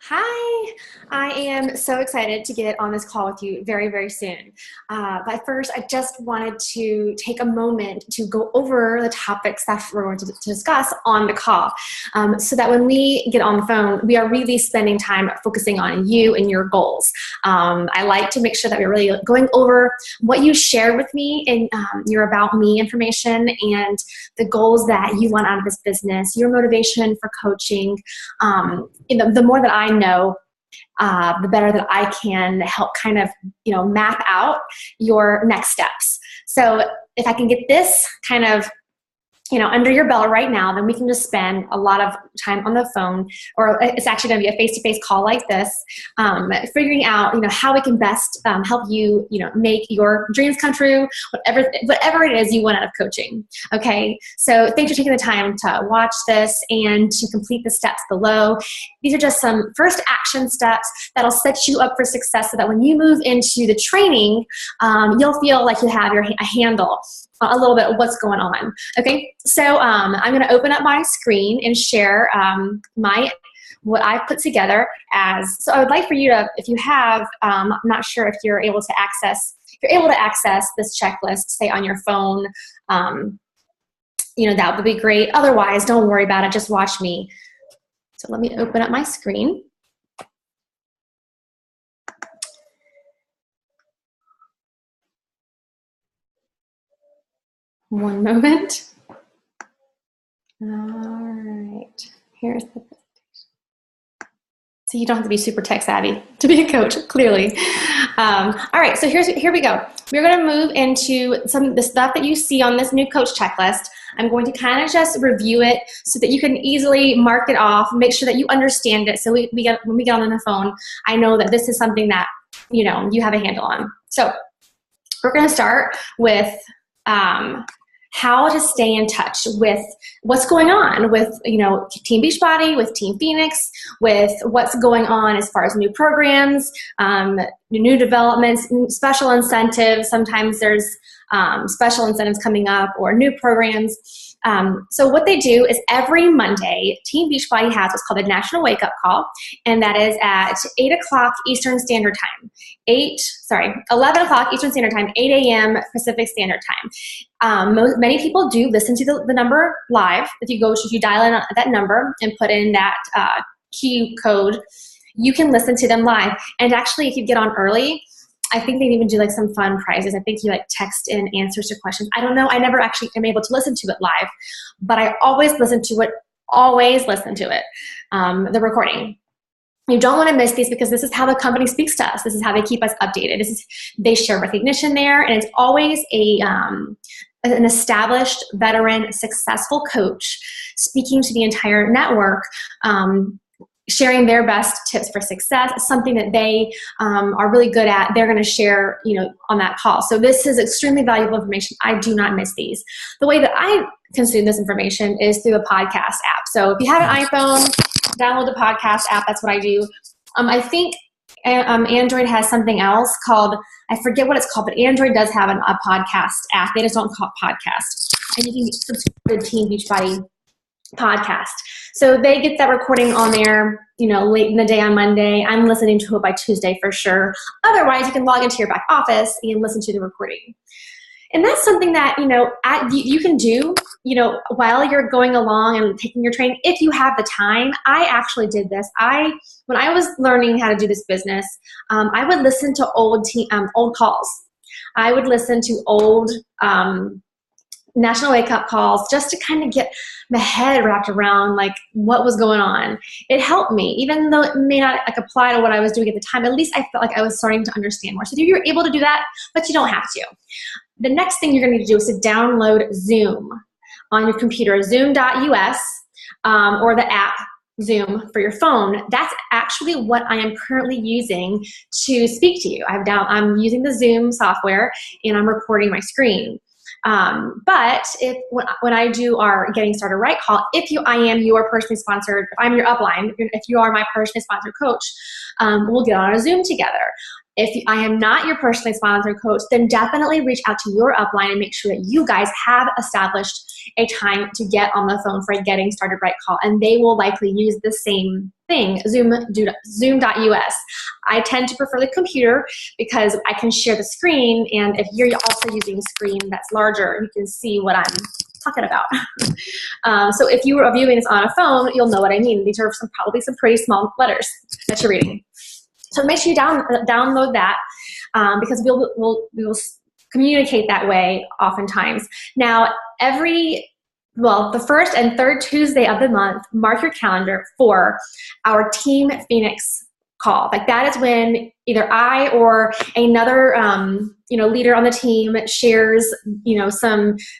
Hi, I am so excited to get on this call with you very, very soon. But first, I just wanted to take a moment to go over the topics that we're going to discuss on the call so that when we get on the phone, we are really spending time focusing on you and your goals. I like to make sure that we're really going over what you shared with me in your About Me information and the goals that you want out of this business, your motivation for coaching. The more that I know, the better that I can help kind of, map out your next steps. So if I can get this kind of, under your belt right now, then we can just spend a lot of time on the phone, or it's actually going to be a face-to-face call like this, figuring out, how we can best help you, make your dreams come true, whatever it is you want out of coaching. Okay. So thanks for taking the time to watch this and to complete the steps below. These are just some first action steps that'll set you up for success so that when you move into the training, you'll feel like you have a handle a little bit of what's going on. Okay, so I'm going to open up my screen and share what I've put together as. So I would like for you to, if you have, I'm not sure if you're able to access. If you're able to access this checklist, say on your phone, that would be great. Otherwise, don't worry about it. Just watch me. So let me open up my screen. One moment. All right, here's the presentation. So you don't have to be super tech savvy to be a coach, clearly. All right, so here we go. We're going to move into some of the stuff that you see on this new coach checklist. I'm going to kind of just review it so that you can easily mark it off, make sure that you understand it. So when we get on the phone, I know that this is something that you have a handle on. So we're going to start with how to stay in touch with what's going on with, Team Beachbody, with Team Phoenix, with what's going on as far as new programs, new developments, special incentives. Sometimes there's special incentives coming up or new programs. So what they do is every Monday, Team Beachbody has what's called a National Wake Up Call, and that is at 8 o'clock Eastern Standard Time. 11 o'clock Eastern Standard Time, 8 a.m. Pacific Standard Time. Many people do listen to the number live. If you dial in that number and put in that key code, you can listen to them live. And actually, if you get on early, I think they even do like some fun prizes. I think you text in answers to questions. I don't know. I never actually am able to listen to it live, but I always listen to it. The recording. You don't want to miss these because this is how the company speaks to us. This is how they keep us updated. They share recognition there, and it's always an established, veteran, successful coach speaking to the entire network, sharing their best tips for success, something that they are really good at. They're going to share, on that call. So this is extremely valuable information. I do not miss these. The way that I consume this information is through a podcast app. So if you have an iPhone, download the podcast app. That's what I do. I think Android has something else called, I forget what it's called, but Android does have a podcast app. They just don't call it podcast. And you can subscribe to Team Beachbody podcast. So they get that recording on there, late in the day on Monday. I'm listening to it by Tuesday for sure. Otherwise, you can log into your back office and listen to the recording. And that's something that, you can do, while you're going along and taking your training, if you have the time. I actually did this. When I was learning how to do this business, I would listen to old calls. I would listen to old National Wake Up Calls just to kind of get my head wrapped around what was going on. It helped me, even though it may not apply to what I was doing at the time. At least I felt like I was starting to understand more. So you're able to do that, but you don't have to. The next thing you're going to need to do is to download Zoom on your computer, zoom.us, or the app Zoom for your phone. That's actually what I am currently using to speak to you. I'm using the Zoom software and I'm recording my screen. But when I do our Getting Started Right call, I am your personally sponsored, if I'm your upline, if you are my personally sponsored coach, we'll get on a Zoom together. If I am not your personally sponsored coach, then definitely reach out to your upline and make sure that you guys have established a time to get on the phone for a Getting Started Right call. And they will likely use the same thing, zoom.us. I tend to prefer the computer because I can share the screen, and if you're also using a screen that's larger, you can see what I'm talking about. So if you were viewing this on a phone, you'll know what I mean. These are probably some pretty small letters that you're reading. So make sure you download that because we will communicate that way oftentimes. Now, the first and third Tuesday of the month, mark your calendar for our Team Phoenix call. Like that is when either I or another leader on the team shares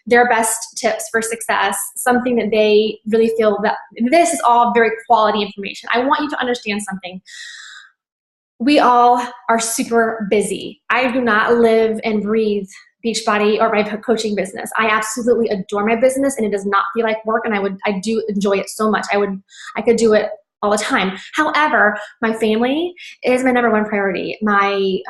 their best tips for success, something that they really feel that this is all very quality information. I want you to understand something. We all are super busy. I do not live and breathe Beachbody or my coaching business. I absolutely adore my business, and it does not feel like work, and I do enjoy it so much. I could do it all the time. However, my family is my number one priority. My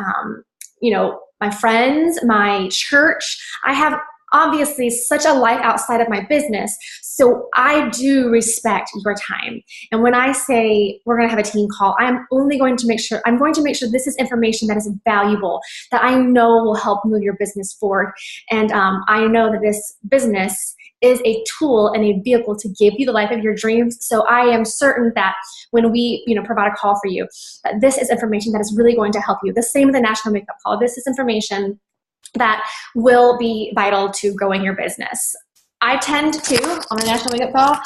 my friends, my church. I have obviously such a life outside of my business. So I do respect your time. And when I say we're going to have a team call, I'm going to make sure this is information that is valuable, that I know will help move your business forward. And I know that this business is a tool and a vehicle to give you the life of your dreams. So I am certain that when we provide a call for you, that this is information that is really going to help you. The same with the National Makeup Call. This is information that will be vital to growing your business. I tend to, on a National Makeup Call,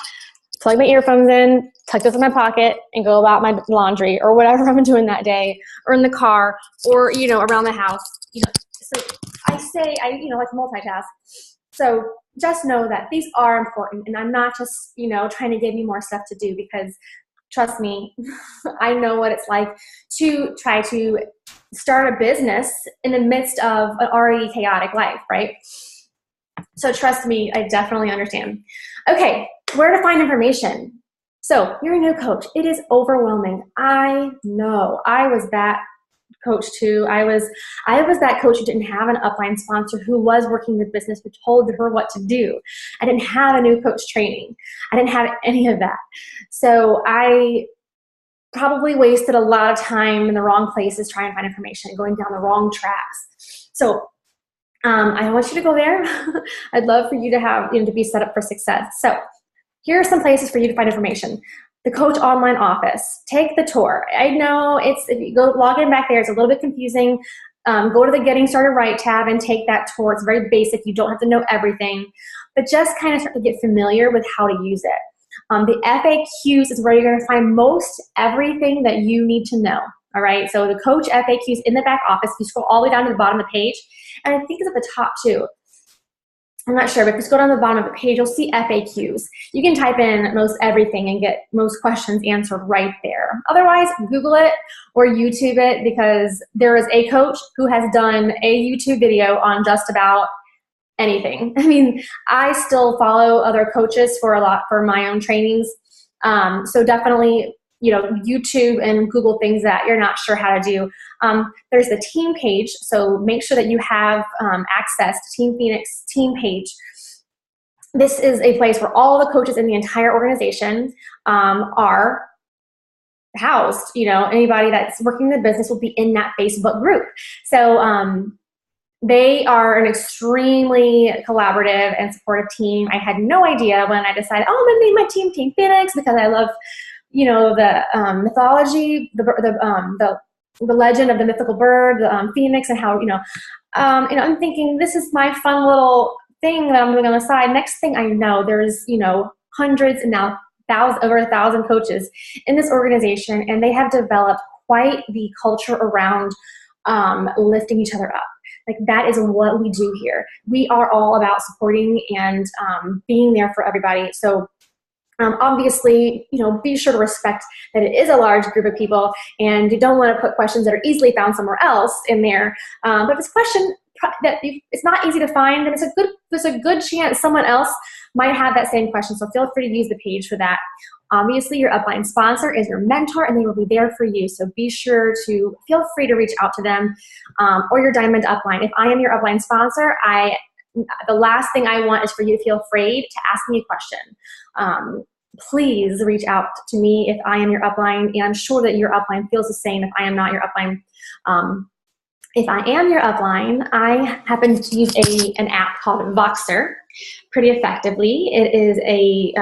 plug my earphones in, tuck this in my pocket, and go about my laundry or whatever I'm doing that day, or in the car, or around the house. So I say I like multitask. So just know that these are important, and I'm not just trying to give you more stuff to do, because trust me, I know what it's like to try to start a business in the midst of an already chaotic life, right? So trust me, I definitely understand. Okay, where to find information? So you're a new coach. It is overwhelming. I know. I was that coach too. I was that coach who didn't have an upline sponsor, who was working the business, who told her what to do. I didn't have a new coach training. I didn't have any of that. So I probably wasted a lot of time in the wrong places trying to find information, going down the wrong tracks. So I want you to go there. I'd love for you to have, to be set up for success. So here are some places for you to find information. The Coach Online Office. Take the tour. I know if you go log in back there, it's a little bit confusing. Go to the Getting Started Right tab and take that tour. It's very basic. You don't have to know everything, but just kind of start to get familiar with how to use it. The FAQs is where you're going to find most everything that you need to know. All right. So the Coach FAQs in the back office. You scroll all the way down to the bottom of the page, and I think it's at the top too. I'm not sure, but if you scroll down to the bottom of the page, you'll see FAQs. You can type in most everything and get most questions answered right there. Otherwise, Google it or YouTube it, because there is a coach who has done a YouTube video on just about anything. I mean, I still follow other coaches for my own trainings. So definitely, YouTube and Google things that you're not sure how to do. There's the team page, so make sure that you have access to Team Phoenix team page. This is a place where all the coaches in the entire organization are housed. Anybody that's working the business will be in that Facebook group. So they are an extremely collaborative and supportive team. I had no idea when I decided, I'm going to name my team Team Phoenix, because I love the mythology, the legend of the mythical bird, the phoenix, and how I'm thinking, this is my fun little thing that I'm doing on the side. Next thing I know, there's hundreds and now over 1,000 coaches in this organization, and they have developed quite the culture around lifting each other up. Like, that is what we do here. We are all about supporting and being there for everybody. So obviously, be sure to respect that it is a large group of people, and you don't want to put questions that are easily found somewhere else in there. But if it's a question that it's not easy to find, then there's a good chance someone else might have that same question. So feel free to use the page for that. Obviously, your upline sponsor is your mentor, and they will be there for you. So be sure to feel free to reach out to them, or your diamond upline. If I am your upline sponsor, the last thing I want is for you to feel afraid to ask me a question. please reach out to me if I am your upline, and I'm sure that your upline feels the same if I am not your upline. If I am your upline, I happen to use an app called Voxer pretty effectively. It is a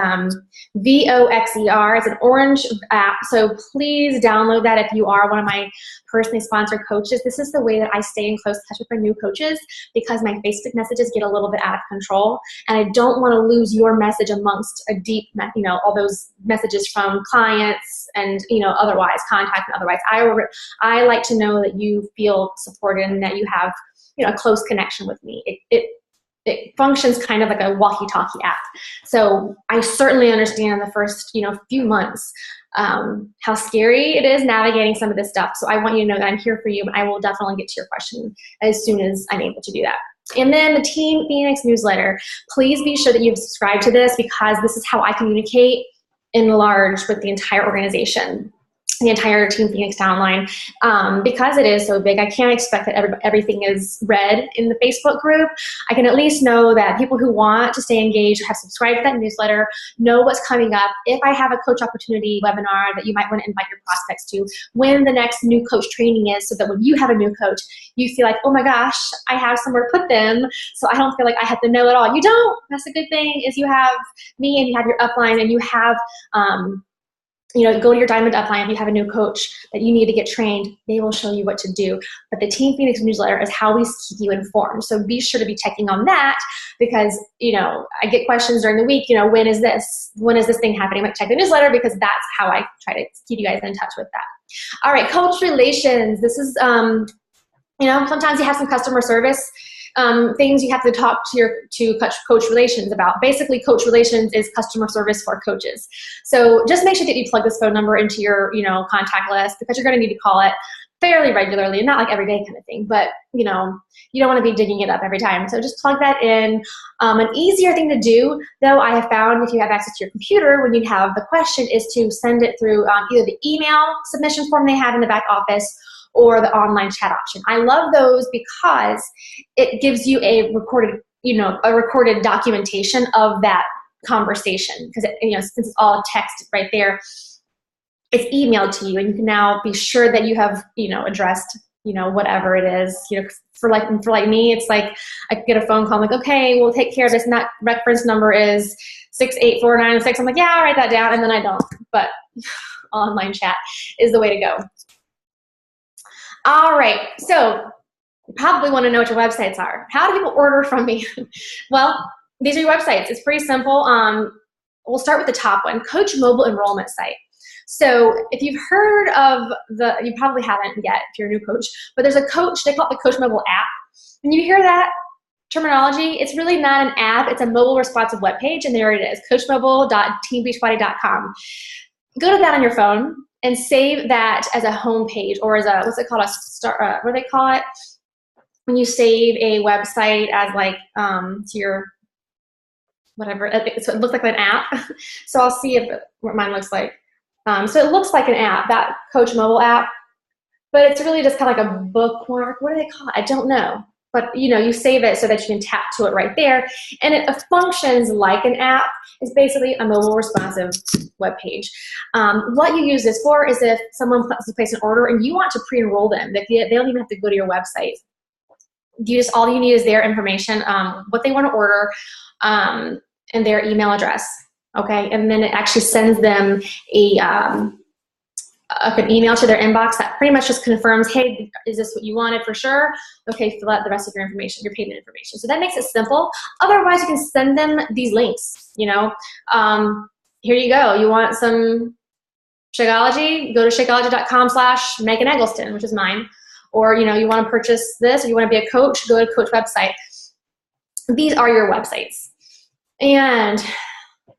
Voxer. It's an orange app, so please download that if you are one of my personally sponsored coaches. This is the way that I stay in close touch with my new coaches, because my Facebook messages get a little bit out of control, and I don't want to lose your message amongst a deep, all those messages from clients and otherwise contact and otherwise. I like to know that you feel supported and that you have a close connection with me. It functions kind of like a walkie-talkie app. So I certainly understand the first few months how scary it is navigating some of this stuff. So I want you to know that I'm here for you, and I will definitely get to your question as soon as I'm able to do that. And then the Team Phoenix newsletter. Please be sure that you've subscribed to this, because this is how I communicate in large with the entire organization, the entire Team Phoenix downline. Because it is so big, I can't expect that everything is read in the Facebook group. I can at least know that people who want to stay engaged or have subscribed to that newsletter know what's coming up. If I have a coach opportunity webinar that you might want to invite your prospects to, when the next new coach training is, so that when you have a new coach, you feel like, oh my gosh, I have somewhere to put them, so I don't feel like I have to know it all. You don't. That's the good thing, is you have me and you have your upline, and you have go to your diamond upline. If you have a new coach that you need to get trained, they will show you what to do. But the Team Phoenix newsletter is how we keep you informed. So be sure to be checking on that, because I get questions during the week. When is this thing happening? I might check the newsletter, because that's how I try to keep you guys in touch with that. All right, coach relations. This is sometimes you have some customer service things you have to talk to coach relations about. Basically, coach relations is customer service for coaches. So just make sure that you plug this phone number into your contact list, because you're going to need to call it fairly regularly, and not like every day kind of thing. But you don't want to be digging it up every time. So just plug that in. An easier thing to do, though, I have found, if you have access to your computer when you have the question, is to send it through either the email submission form they have in the back office, or the online chat option. I love those because it gives you a recorded documentation of that conversation. Because since it's all text right there, it's emailed to you, and you can now be sure that you have addressed whatever it is. For like me, it's like I get a phone call, I'm like, okay, we'll take care of this, and that reference number is 68496. I'm like, yeah, I'll write that down, and then I don't. But online chat is the way to go. All right, so you probably want to know what your websites are. How do people order from me? Well, these are your websites. It's pretty simple. We'll start with the top one, Coach Mobile Enrollment Site. So if you've heard of you probably haven't yet if you're a new coach, but there's a coach, they call it the Coach Mobile app. When you hear that terminology, it's really not an app, it's a mobile responsive web page, and there it is, coachmobile.teambeachbody.com. Go to that on your phone and save that as a home page, or as a, what's it called, what do they call it? When you save a website as like to your, whatever, so it looks like an app. So I'll see what mine looks like. So it looks like an app, that Coach Mobile app, but it's really just kind of like a bookmark. What do they call it? I don't know. But you save it so that you can tap to it right there. And it functions like an app. It's basically a mobile responsive web page. What you use this for is if someone wants to place an order and you want to pre-enroll them. They don't even have to go to your website. All you need is their information, what they want to order, and their email address. Okay, and then it actually sends them an email to their inbox that pretty much just confirms, hey, is this what you wanted for sure? Okay, fill out the rest of your information, your payment information. So that makes it simple. Otherwise, you can send them these links. Here you go. You want some Shakeology? Go to shakeology.com/Meghan Eggleston, which is mine. Or you want to purchase this, or you want to be a coach, go to Coach website. These are your websites. And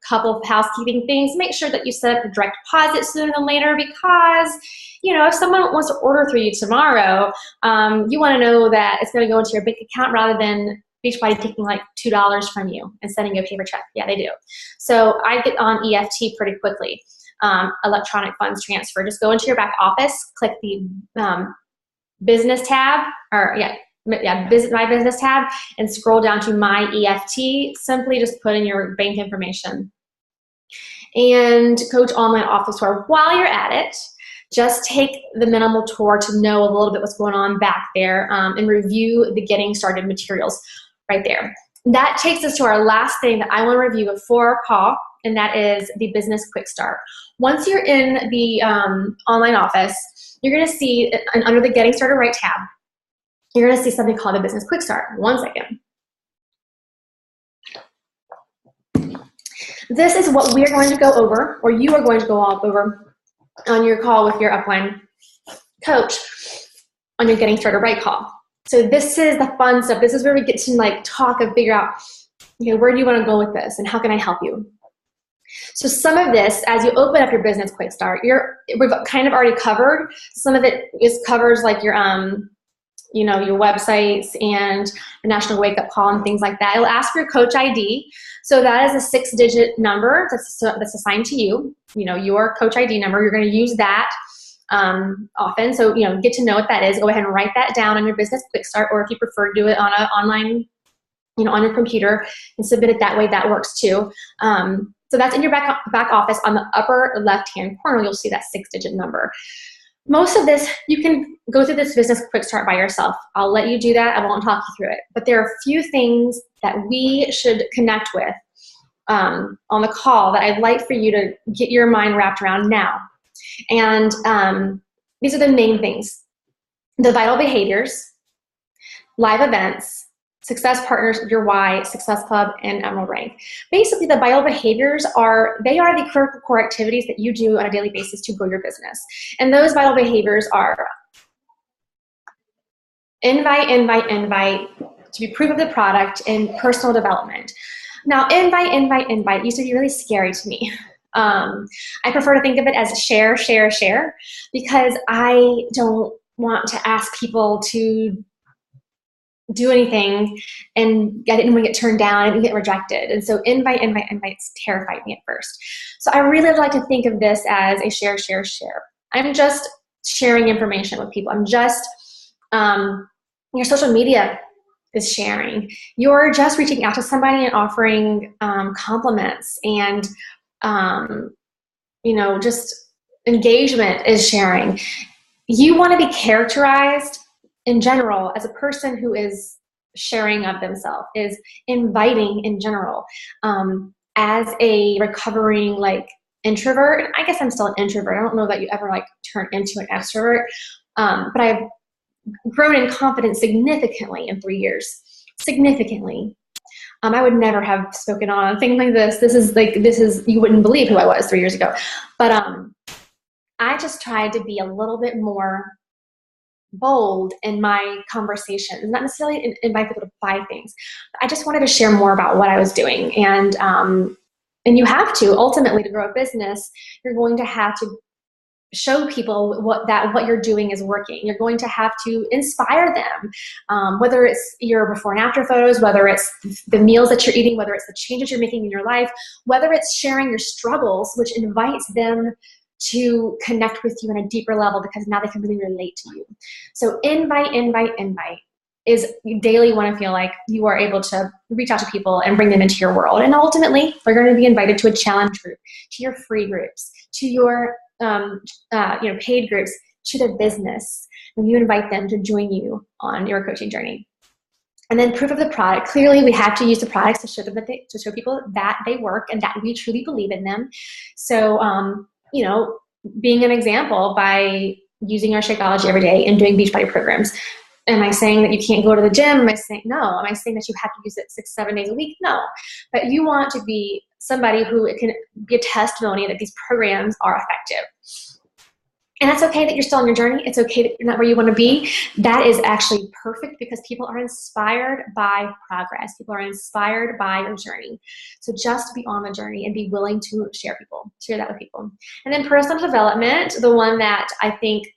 couple of housekeeping things. Make sure that you set up a direct deposit sooner than later, because if someone wants to order through you tomorrow, you want to know that it's going to go into your bank account rather than Beachbody taking like $2 from you and sending you a paper check. Yeah, they do. So I get on EFT pretty quickly. Electronic funds transfer. Just go into your back office, click the business tab, my business tab, and scroll down to my EFT. Simply just put in your bank information. and Coach Online Office Tour. While you're at it, just take the minimal tour to know a little bit what's going on back there, and review the getting started materials right there. That takes us to our last thing that I want to review before our call, and that is the Business Quick Start. Once you're in the online office, you're going to see under the Getting Started Right tab, you're going to see something called the Business Quick Start. One second. This is what we are going to go over, or you are going to go over on your call with your upline coach on your Getting Started Right call. So this is the fun stuff. This is where we get to like talk and figure out, okay, where do you want to go with this and how can I help you? So some of this, as you open up your Business Quick Start, we've kind of already covered. Some of it covers like your your websites and the National Wake Up Call and things like that. It'll ask for your coach ID. So that is a 6-digit number that's assigned to you. Your coach ID number. You're going to use that often. So get to know what that is. Go ahead and write that down on your Business Quick Start, or if you prefer, do it on an online, on your computer and submit it that way. That works too. So that's in your back office. On the upper left-hand corner, you'll see that 6-digit number. Most of this, you can go through this Business Quick Start by yourself. I'll let you do that. I won't talk you through it. But there are a few things that we should connect with on the call that I'd like for you to get your mind wrapped around now. And these are the main things: the vital behaviors, live events, Success Partners, your why, Success Club, and Emerald Rank. Basically, the vital behaviors are the critical core activities that you do on a daily basis to grow your business. And those vital behaviors are invite, invite, invite, to be proof of the product, and personal development. Now, invite, invite, invite used to be really scary to me. I prefer to think of it as share, share, share, because I don't want to ask people to do anything and I didn't want to get turned down and get rejected. And so invite, invite, invites terrified me at first. So I really like to think of this as a share, share, share. I'm just sharing information with people. I'm just, your social media is sharing. You're just reaching out to somebody and offering compliments and, just engagement is sharing. You want to be characterized in general as a person who is sharing of themselves, is inviting in general. As a recovering introvert, I guess I'm still an introvert. I don't know that you ever turn into an extrovert, but I've grown in confidence significantly in 3 years, significantly. I would never have spoken on a thing like this. This is, you wouldn't believe who I was 3 years ago. But I just tried to be a little bit more bold in my conversations, not necessarily invite people to buy things. I just wanted to share more about what I was doing. And you have to, ultimately, to grow a business, you're going to have to show people what you're doing is working. You're going to have to inspire them, whether it's your before and after photos, whether it's the meals that you're eating, whether it's the changes you're making in your life, whether it's sharing your struggles, which invites them to connect with you on a deeper level because now they can really relate to you. So invite, invite, invite is you daily want to feel like you are able to reach out to people and bring them into your world. And ultimately, we're going to be invited to a challenge group, to your free groups, to your paid groups, to their business, and you invite them to join you on your coaching journey. And then proof of the product. Clearly, we have to use the products to show them to show people that they work and that we truly believe in them. So, being an example by using our Shakeology every day and doing Beachbody programs. Am I saying that you can't go to the gym? Am I saying no? Am I saying that you have to use it 6-7 days a week? No. But you want to be somebody who can be a testimony that these programs are effective. And that's okay that you're still on your journey. It's okay that you're not where you want to be. That is actually perfect because people are inspired by progress. People are inspired by your journey. So just be on the journey and be willing to share that with people. And then personal development, the one that I think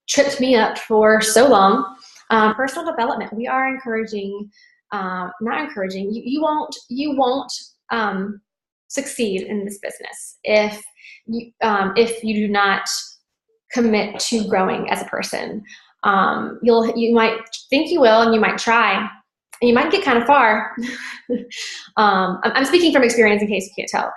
tripped me up for so long. Personal development. We are encouraging, not encouraging. You won't succeed in this business if you do not commit to growing as a person. You might think you will, and you might try, and you might get kind of far. I'm speaking from experience in case you can't tell.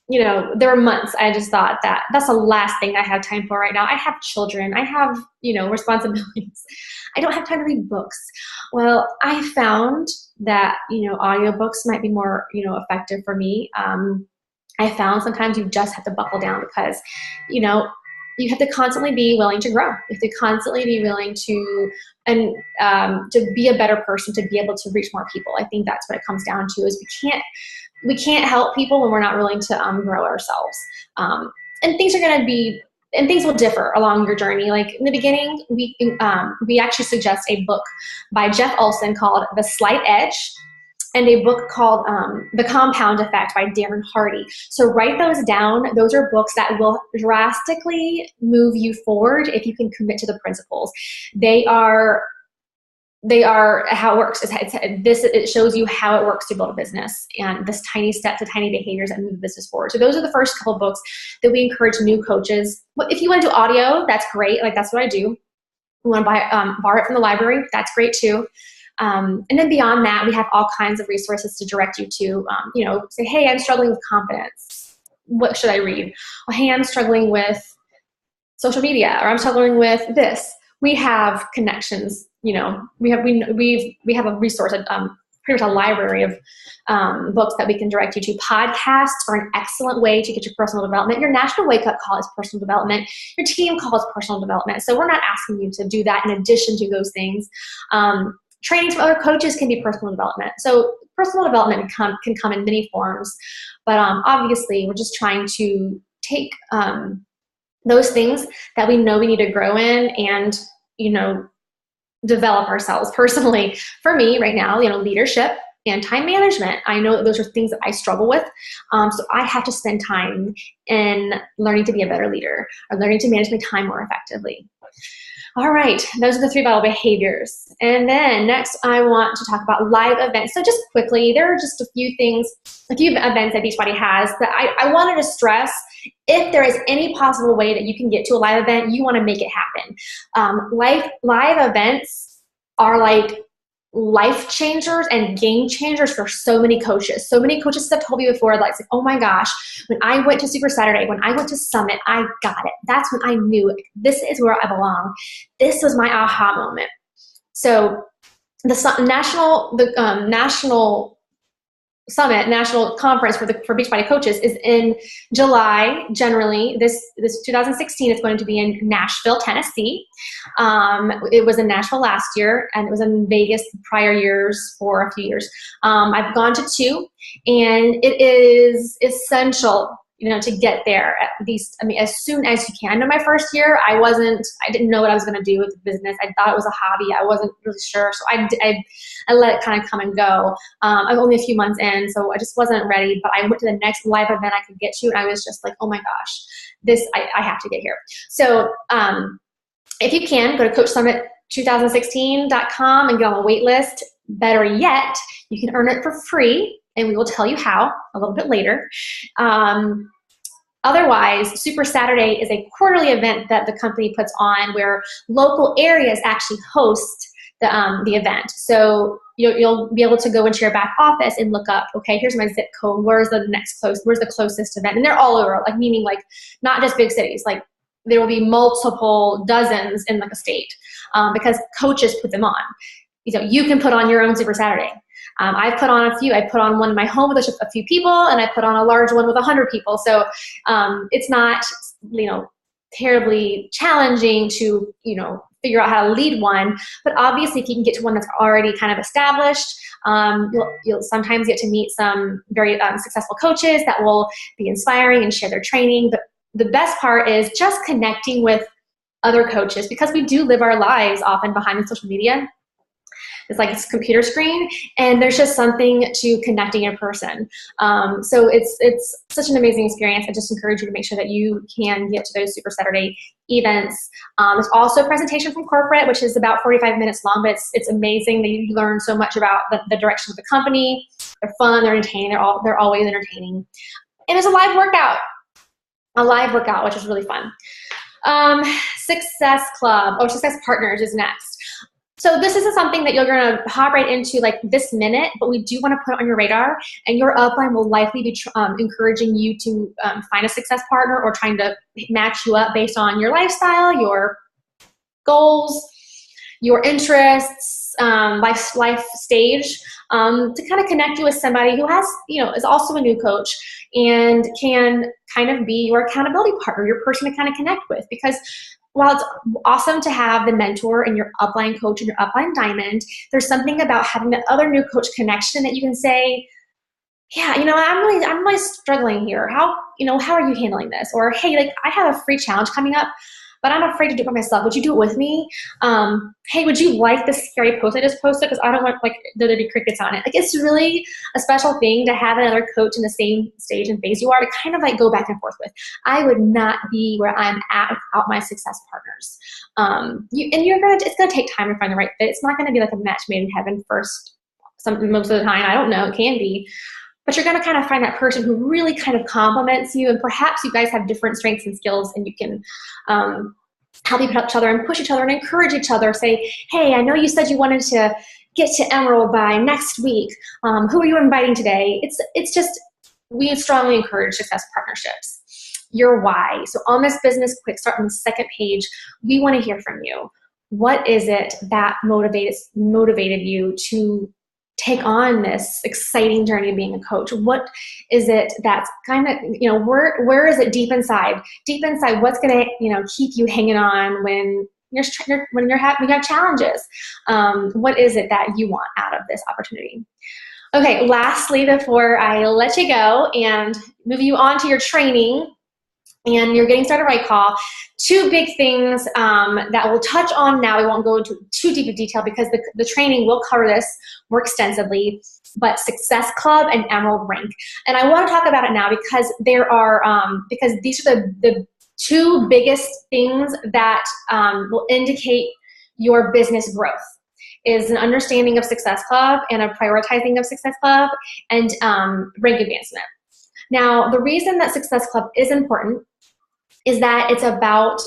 you know, there were months I just thought that that's the last thing I have time for right now. I have children. I have, you know, responsibilities. I don't have time to read books. Well, I found that, you know, audiobooks might be more, you know, effective for me. I found sometimes you just have to buckle down because, you know, you have to constantly be willing to grow. You have to constantly be willing to, and to be a better person, to be able to reach more people. I think that's what it comes down to is we can't help people when we're not willing to grow ourselves. And things are going to be, and things will differ along your journey. Like in the beginning, we actually suggest a book by Jeff Olson called The Slight Edge, and a book called The Compound Effect by Darren Hardy. So write those down. Those are books that will drastically move you forward if you can commit to the principles. They are how it works. It shows you how it works to build a business and this tiny steps, the tiny behaviors that move the business forward. So those are the first couple of books that we encourage new coaches. If you want to do audio, that's great. Like that's what I do. You want to borrow it from the library, that's great too. And then beyond that, we have all kinds of resources to direct you to, you know, say, hey, I'm struggling with confidence. What should I read? Well, hey, I'm struggling with social media, or I'm struggling with this. We have connections, you know, we have a resource, pretty much a library of books that we can direct you to. Podcasts are an excellent way to get your personal development. Your national wake-up call is personal development. Your team call is personal development. So we're not asking you to do that in addition to those things. Trainings from other coaches can be personal development. So personal development can come in many forms, but obviously we're just trying to take those things that we know we need to grow in and, you know, develop ourselves personally. For me right now, you know, leadership and time management. I know that those are things that I struggle with. So I have to spend time in learning to be a better leader or learning to manage my time more effectively. All right, those are the 3 vital behaviors. And then next I want to talk about live events. So just quickly, there are just a few events that Beachbody has that I wanted to stress. If there is any possible way that you can get to a live event, you want to make it happen. Live events are like life changers and game changers for so many coaches. So many coaches have told me before, like, oh my gosh, when I went to Super Saturday, when I went to Summit, I got it. That's when I knew this is where I belong. This was my aha moment. So the national summit, national conference for Beachbody coaches is in July. Generally, this 2016 is going to be in Nashville, Tennessee. It was in Nashville last year, and it was in Vegas the prior years for a few years. I've gone to 2, and it is essential, you know, to get there at least, I mean, as soon as you can. I know my first year, I didn't know what I was going to do with the business. I thought it was a hobby. I wasn't really sure. So I let it kind of come and go. I'm only a few months in, so I just wasn't ready, but I went to the next live event I could get to, and I was just like, oh my gosh, I have to get here. So if you can, go to coachsummit2016.com and get on the wait list. Better yet, you can earn it for free, and we will tell you how a little bit later. Otherwise, Super Saturday is a quarterly event that the company puts on where local areas actually host the event. So you'll be able to go into your back office and look up, okay, here's my zip code. Where's the closest event? And they're all over, like meaning like not just big cities, like there will be multiple dozens in like a state because coaches put them on. You know, you can put on your own Super Saturday. I've put on a few. I put on one in my home with just a few people, and I put on a large one with 100 people. So it's not, you know, terribly challenging to, you know, figure out how to lead one. But obviously, if you can get to one that's already kind of established, you'll sometimes get to meet some very successful coaches that will be inspiring and share their training. But the best part is just connecting with other coaches, because we do live our lives often behind the social media. It's like it's a computer screen, and there's just something to connecting in person. So it's such an amazing experience. I just encourage you to make sure that you can get to those Super Saturday events. There's also a presentation from corporate, which is about 45 minutes long, but it's amazing that you learn so much about the direction of the company. They're fun, they're entertaining, they're always entertaining. And there's a live workout, which is really fun. Success Club, or Success Partners is next. So this isn't something that you're going to hop right into like this minute, but we do want to put it on your radar, and your upline will likely be encouraging you to find a success partner or trying to match you up based on your lifestyle, your goals, your interests, life stage, to kind of connect you with somebody who has, is also a new coach and can kind of be your accountability partner, your person to kind of connect with. Because while it's awesome to have the mentor and your upline coach and your upline diamond, there's something about having that other new coach connection that you can say, yeah, I'm really struggling here. How are you handling this? Or, hey, like, I have a free challenge coming up, but I'm afraid to do it by myself. Would you do it with me? Hey, would you like this scary post I just posted? Because I don't want there to be crickets on it. Like, it's really a special thing to have another coach in the same stage and phase you are to kind of like go back and forth with. I would not be where I'm at without my success partners. It's gonna take time to find the right fit. It's not gonna be like a match made in heaven most of the time. I don't know, it can be. But you're going to kind of find that person who really kind of complements you, and perhaps you guys have different strengths and skills, and you can help each other and push each other and encourage each other. Say, hey, I know you said you wanted to get to Emerald by next week. Who are you inviting today? It's just, we strongly encourage success partnerships. Your why. So on this business quick start on the second page, we want to hear from you. What is it that motivated you to take on this exciting journey of being a coach? What is it that's kind of, where is it deep inside? Deep inside, what's going to, keep you hanging on when you have challenges? What is it that you want out of this opportunity? Okay, lastly, before I let you go and move you on to your training and your Getting Started Right call, two big things that we'll touch on now. We won't go into too deep of detail because the training will cover this more extensively, but Success Club and Emerald Rank. And I want to talk about it now because because these are the two biggest things that will indicate your business growth, is an understanding of Success Club and a prioritizing of Success Club and rank advancement. Now, the reason that Success Club is important is that it's about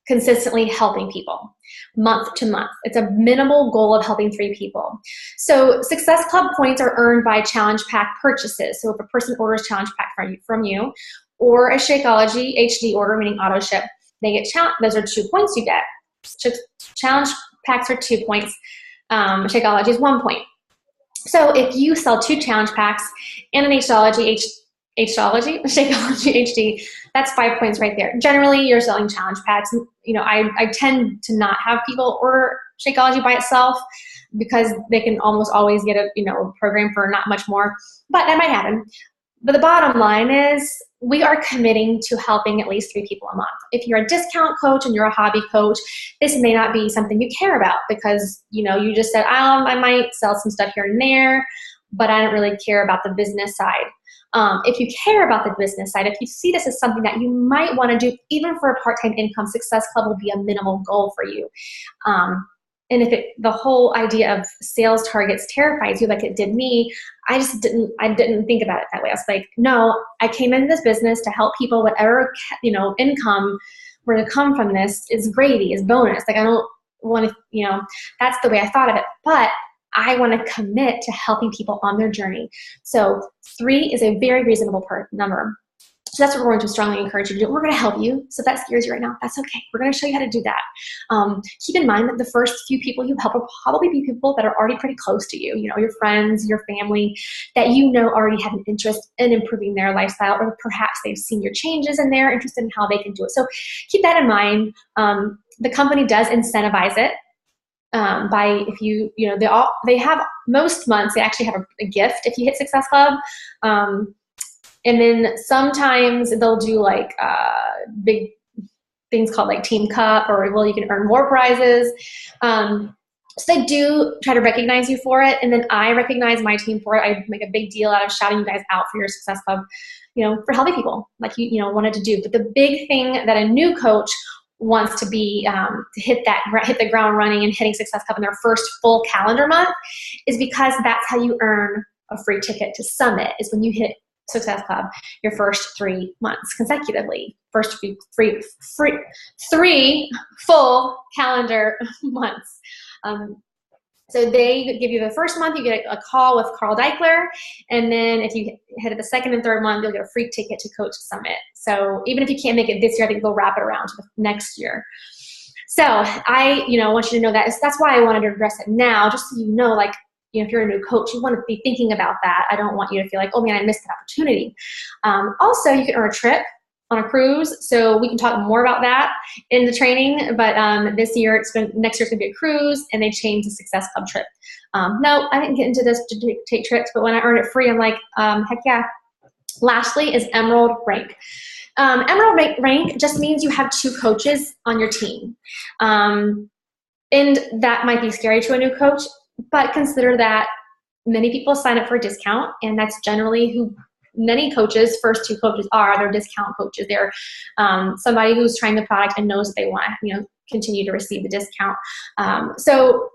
consistently helping people month to month. It's a minimal goal of helping 3 people. So Success Club points are earned by challenge pack purchases. So if a person orders challenge pack from you, or a Shakeology HD order, meaning auto ship, they get those are 2 points you get. Challenge packs are 2 points. Shakeology is 1 point. So if you sell 2 challenge packs and an Shakeology HD, that's 5 points right there. Generally, you're selling challenge packs. I tend to not have people order Shakeology by itself because they can almost always get a program for not much more, but that might happen. But the bottom line is we are committing to helping at least 3 people a month. If you're a discount coach and you're a hobby coach, this may not be something you care about because you just said, I might sell some stuff here and there, but I don't really care about the business side. If you care about the business side, if you see this as something that you might want to do, even for a part-time income, Success Club will be a minimal goal for you. And if the whole idea of sales targets terrifies you like it did me, I didn't think about it that way. I was like, no, I came into this business to help people. Whatever income were to come from this is gravy, is bonus. Like, I don't want to, that's the way I thought of it. But I want to commit to helping people on their journey. So 3 is a very reasonable number. So that's what we're going to strongly encourage you to do. We're going to help you. So if that scares you right now, that's okay. We're going to show you how to do that. Keep in mind that the first few people you help will probably be people that are already pretty close to you, your friends, your family, that already have an interest in improving their lifestyle, or perhaps they've seen your changes and they're interested in how they can do it. So keep that in mind. The company does incentivize it. They have most months, they actually have a gift if you hit Success Club. And then sometimes they'll do like big things called like Team Cup, or you can earn more prizes. So they do try to recognize you for it. And then I recognize my team for it. I make a big deal out of shouting you guys out for your Success Club, for helping people like you wanted to do. But the big thing that a new coach wants to be to hit the ground running and hitting Success Club in their first full calendar month is because that's how you earn a free ticket to Summit, is when you hit Success Club your first 3 months consecutively. First three full calendar months. So they give you the first month, you get a call with Carl Deichler, and then if you hit it the second and third month, you'll get a free ticket to Coach Summit. So even if you can't make it this year, I think they'll wrap it around to the next year. So I, want you to know that. That's why I wanted to address it now, just so you know, like, if you're a new coach, you want to be thinking about that. I don't want you to feel like, oh man, I missed that opportunity. Also, you can earn a trip on a cruise, so we can talk more about that in the training. But next year it's gonna be a cruise, and they changed the Success Club trip. No, I didn't get into this to take trips, but when I earned it free, I'm like, heck yeah. Lastly is Emerald Rank. Emerald Rank just means you have 2 coaches on your team, and that might be scary to a new coach. But consider that many people sign up for a discount, and that's generally who many coaches, first 2 coaches are. They're discount coaches. They're somebody who's trying the product and knows that they want to, continue to receive the discount. So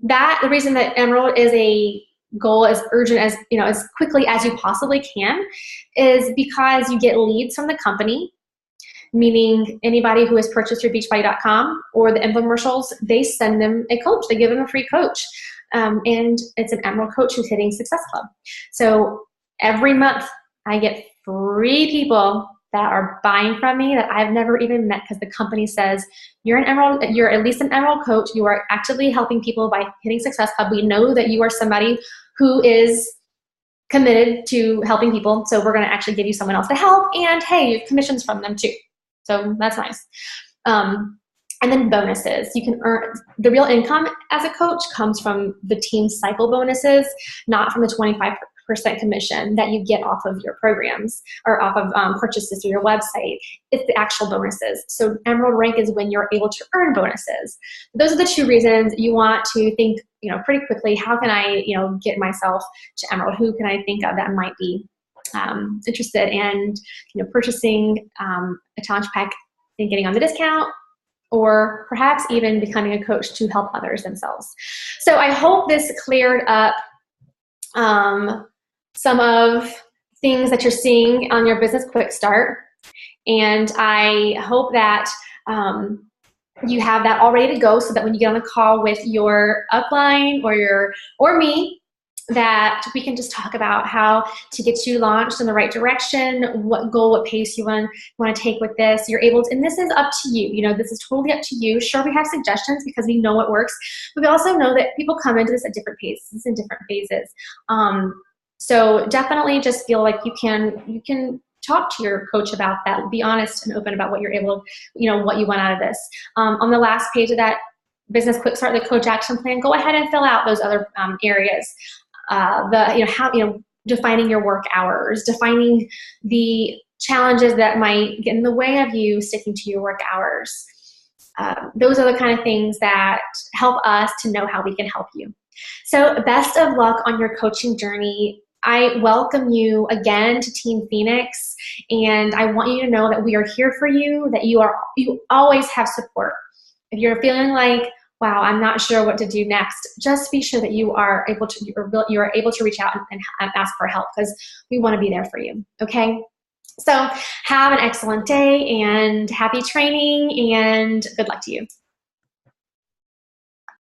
the reason that Emerald is a goal as urgent as, as quickly as you possibly can, is because you get leads from the company, meaning anybody who has purchased your beachbody.com or the infomercials, they send them a coach. They give them a free coach. And it's an Emerald coach who's hitting Success Club. So every month I get 3 people that are buying from me that I've never even met, because the company says, you're at least an Emerald coach. You are actively helping people by hitting Success Club. We know that you are somebody who is committed to helping people. So we're going to actually give you someone else to help. And hey, you have commissions from them too. So that's nice. And then bonuses. You can earn the real income as a coach comes from the team cycle bonuses, not from the 25% commission that you get off of your programs or off of purchases through your website. It's the actual bonuses. So Emerald Rank is when you're able to earn bonuses. Those are the 2 reasons you want to think, pretty quickly, how can I, get myself to Emerald? Who can I think of that might be interested in, purchasing a challenge pack and getting on the discount, or perhaps even becoming a coach to help others themselves. So I hope this cleared up some of things that you're seeing on your business quick start. And I hope that you have that all ready to go, so that when you get on a call with your upline or me, that we can just talk about how to get you launched in the right direction, what goal, what pace you want to take with this. You're able to, and this is up to you. This is totally up to you. Sure, we have suggestions because we know what works, but we also know that people come into this at different paces and different phases. So definitely just feel like you can talk to your coach about that. Be honest and open about what you're able, what you want out of this. On the last page of that business quick start, the coach action plan, go ahead and fill out those other areas. Defining your work hours, defining the challenges that might get in the way of you sticking to your work hours. Those are the kind of things that help us to know how we can help you. So best of luck on your coaching journey. I welcome you again to Team Phoenix, and I want you to know that we are here for you, that you always have support. If you're feeling like, wow, I'm not sure what to do next, just be sure that you are able to reach out and ask for help, because we want to be there for you, okay? So have an excellent day and happy training, and good luck to you.